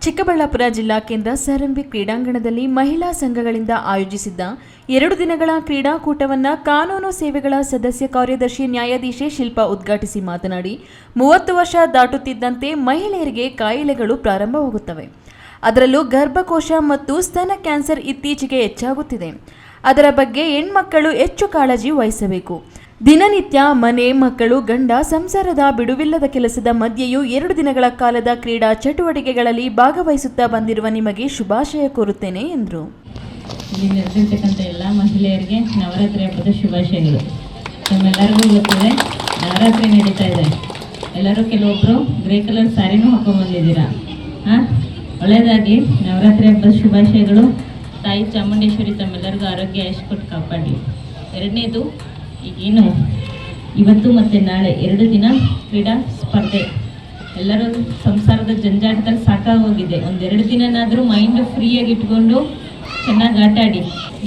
ಚಿಕ್ಕಬಳ್ಳಾಪುರ ಜಿಲ್ಲಾ ಕೇಂದ್ರ ಸರಂಬಿ ಕ್ರೀಡಾಂಗಣದಲ್ಲಿ ಮಹಿಳಾ ಸಂಘಗಳಿಂದ ಆಯೋಜಿಸಿದ್ದ 2 ದಿನಗಳ ಕ್ರೀಡಾಕೂಟವನ್ನು ಕಾನೂನು ಸೇವೆಗಳ ಸದಸ್ಯ ಕಾರ್ಯದರ್ಶಿ ನ್ಯಾಯಾಧೀಶೆ ಶಿಲ್ಪಾ ಉದ್ಘಾಟಿಸಿ ಮಾತನಾಡಿ 30 ವರ್ಷ ದಾಟುತ್ತಿದ್ದಂತೆ ಮಹಿಳೆಯರಿಗೆ ಕಾಯಿಲೆಗಳು ಪ್ರಾರಂಭವಾಗುತ್ತವೆ. ಅದರಲ್ಲೂ ಗರ್ಭಕೋಶ ಮತ್ತು ಸ್ತನ ಕ್ಯಾನ್ಸರ್ ಇತ್ತೀಚೆಗೆ ಹೆಚ್ಚಾಗುತ್ತಿದೆ. ಅದರ ಬಗ್ಗೆ ಹೆಣ್ಮಕ್ಕಳು ಹೆಚ್ಚು ಕಾಳಜಿ ವಹಿಸಬೇಕು. ದಿನನಿತ್ಯ ಮನೆ, ಮಕ್ಕಳು, ಗಂಡ, ಸಂಸಾರದ ಬಿಡುವಿಲ್ಲದ ಕೆಲಸದ ಮಧ್ಯೆಯೂ 2 ದಿನಗಳ ಕಾಲದ ಕ್ರೀಡಾ ಚಟುವಟಿಕೆಗಳಲ್ಲಿ ಭಾಗವಹಿಸುತ್ತಾ ಬಂದಿರುವ ನಿಮಗೆ ಶುಭಾಶಯ ಕೋರುತ್ತೇನೆ ಎಂದರು. ಇಲ್ಲಿ ನೆರೆದಿರ್ತಕ್ಕಂಥ ಎಲ್ಲ ಮಹಿಳೆಯರಿಗೆ ನವರಾತ್ರಿ ಹಬ್ಬದ ಶುಭಾಶಯಗಳು. ನಮ್ಮೆಲ್ಲರಿಗೂ ಗೊತ್ತಿದೆ ನವರಾತ್ರಿ ನಡೀತಾ ಇದೆ. ಎಲ್ಲರೂ ಕೆಲವೊಬ್ಬರು ಗ್ರೇ ಕಲರ್ ಸ್ಯಾರಿನೂ ಹಾಕೊಂಡ್ಬಂದಿದ್ದೀರಾ. ಒಳ್ಳೆಯದಾಗಿ ನವರಾತ್ರಿ ಹಬ್ಬದ ಶುಭಾಶಯಗಳು. ತಾಯಿ ಚಾಮುಂಡೇಶ್ವರಿ ತಮ್ಮೆಲ್ಲರಿಗೂ ಆರೋಗ್ಯ ಆಯುಷ್ ಕೊಟ್ಟು ಕಾಪಾಡಿ. ಎರಡನೇದು, ಈಗೇನು ಇವತ್ತು ಮತ್ತು ನಾಳೆ 2 ದಿನ ಕ್ರೀಡಾ ಸ್ಪರ್ಧೆ. ಎಲ್ಲರೂ ಸಂಸಾರದ ಜಂಜಾಟದಲ್ಲಿ ಸಾಕಾಗೋಗಿದೆ. 1-2 ದಿನನಾದರೂ ಮೈಂಡ್ ಫ್ರೀಯಾಗಿ ಇಟ್ಕೊಂಡು ಚೆನ್ನಾಗಿ ಆಟಾಡಿ,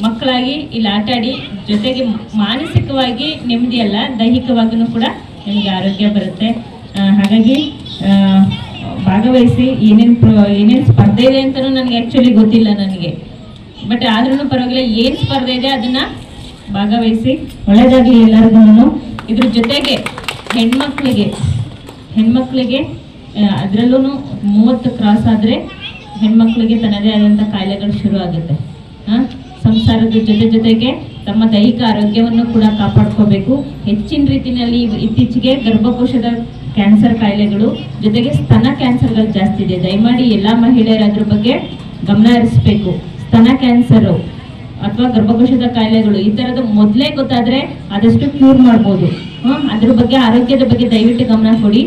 ಮಕ್ಕಳಾಗಿ ಇಲ್ಲಿ ಆಟಾಡಿ, ಜೊತೆಗೆ ಮಾನಸಿಕವಾಗಿ ನೆಮ್ಮದಿ ಅಲ್ಲ, ದೈಹಿಕವಾಗಿಯೂ ಕೂಡ ನಿಮಗೆ ಆರೋಗ್ಯ ಬರುತ್ತೆ. ಹಾಗಾಗಿ ಭಾಗವಹಿಸಿ. ಏನೇನು ಸ್ಪರ್ಧೆ ಇದೆ ಅಂತಲೂ ನನಗೆ ಆ್ಯಕ್ಚುಲಿ ಗೊತ್ತಿಲ್ಲ ನನಗೆ, ಬಟ್ ಆದ್ರೂ ಪರವಾಗಿಲ್ಲ, ಏನು ಸ್ಪರ್ಧೆ ಇದೆ ಅದನ್ನು ಭಾಗವಹಿಸಿ. ಒಳ್ಳೆಯದಾಗಲಿ ಎಲ್ಲರಿಗೂ. ಇದ್ರ ಜೊತೆಗೆ ಹೆಣ್ಮಕ್ಳಿಗೆ ಅದರಲ್ಲೂ 30 ಕ್ರಾಸ್ ಆದರೆ ಹೆಣ್ಮಕ್ಳಿಗೆ ತನ್ನದೇ ಆದಂಥ ಕಾಯಿಲೆಗಳು ಶುರು ಆಗುತ್ತೆ. ಸಂಸಾರದ ಜೊತೆಗೆ ತಮ್ಮ ದೈಹಿಕ ಆರೋಗ್ಯವನ್ನು ಕೂಡ ಕಾಪಾಡ್ಕೋಬೇಕು. ಹೆಚ್ಚಿನ ರೀತಿಯಲ್ಲಿ ಇತ್ತೀಚೆಗೆ ಗರ್ಭಕೋಶದ ಕ್ಯಾನ್ಸರ್ ಕಾಯಿಲೆಗಳು ಜೊತೆಗೆ ಸ್ತನ ಕ್ಯಾನ್ಸರ್ಗಳು ಜಾಸ್ತಿ ಇದೆ. ದಯಮಾಡಿ ಎಲ್ಲ ಮಹಿಳೆಯರು ಅದ್ರ ಬಗ್ಗೆ ಗಮನ ಹರಿಸಬೇಕು. ಸ್ತನ ಕ್ಯಾನ್ಸರು ಅಥವಾ ಗರ್ಭಕೋಶದ ಕಾಯಿಲೆಗಳು ಈ ಥರದ ಮೊದಲೇ ಗೊತ್ತಾದರೆ ಆದಷ್ಟು ಕ್ಯೂರ್ ಮಾಡ್ಬೋದು. ಅದ್ರ ಬಗ್ಗೆ, ಆರೋಗ್ಯದ ಬಗ್ಗೆ ದಯವಿಟ್ಟು ಗಮನ ಕೊಡಿ.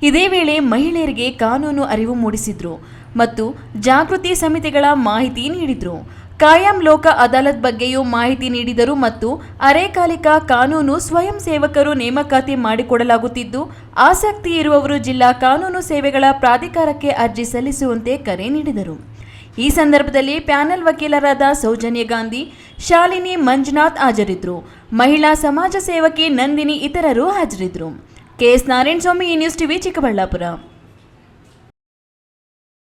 ಇದೇ ವೇಳೆ ಮಹಿಳೆಯರಿಗೆ ಕಾನೂನು ಅರಿವು ಮೂಡಿಸಿದ್ರು ಮತ್ತು ಜಾಗೃತಿ ಸಮಿತಿಗಳ ಮಾಹಿತಿ ನೀಡಿದ್ರು. ಕಾಯಂ ಲೋಕ ಅದಾಲತ್ ಬಗ್ಗೆಯೂ ಮಾಹಿತಿ ನೀಡಿದರು ಮತ್ತು ಅರೆಕಾಲಿಕ ಕಾನೂನು ಸ್ವಯಂ ಸೇವಕರು ನೇಮಕಾತಿ ಮಾಡಿಕೊಡಲಾಗುತ್ತಿದ್ದು, ಆಸಕ್ತಿ ಇರುವವರು ಜಿಲ್ಲಾ ಕಾನೂನು ಸೇವೆಗಳ ಪ್ರಾಧಿಕಾರಕ್ಕೆ ಅರ್ಜಿ ಸಲ್ಲಿಸುವಂತೆ ಕರೆ ನೀಡಿದರು. ಈ ಸಂದರ್ಭದಲ್ಲಿ ಪ್ಯಾನೆಲ್ ವಕೀಲರಾದ ಸೌಜನ್ಯ ಗಾಂಧಿ, ಶಾಲಿನಿ ಮಂಜುನಾಥ್ ಹಾಜರಿದ್ದರು. ಮಹಿಳಾ ಸಮಾಜ ಸೇವಕಿ ನಂದಿನಿ ಇತರರು ಹಾಜರಿದ್ದರು. KS Narayanaswamy, news TV, Chikkaballapur.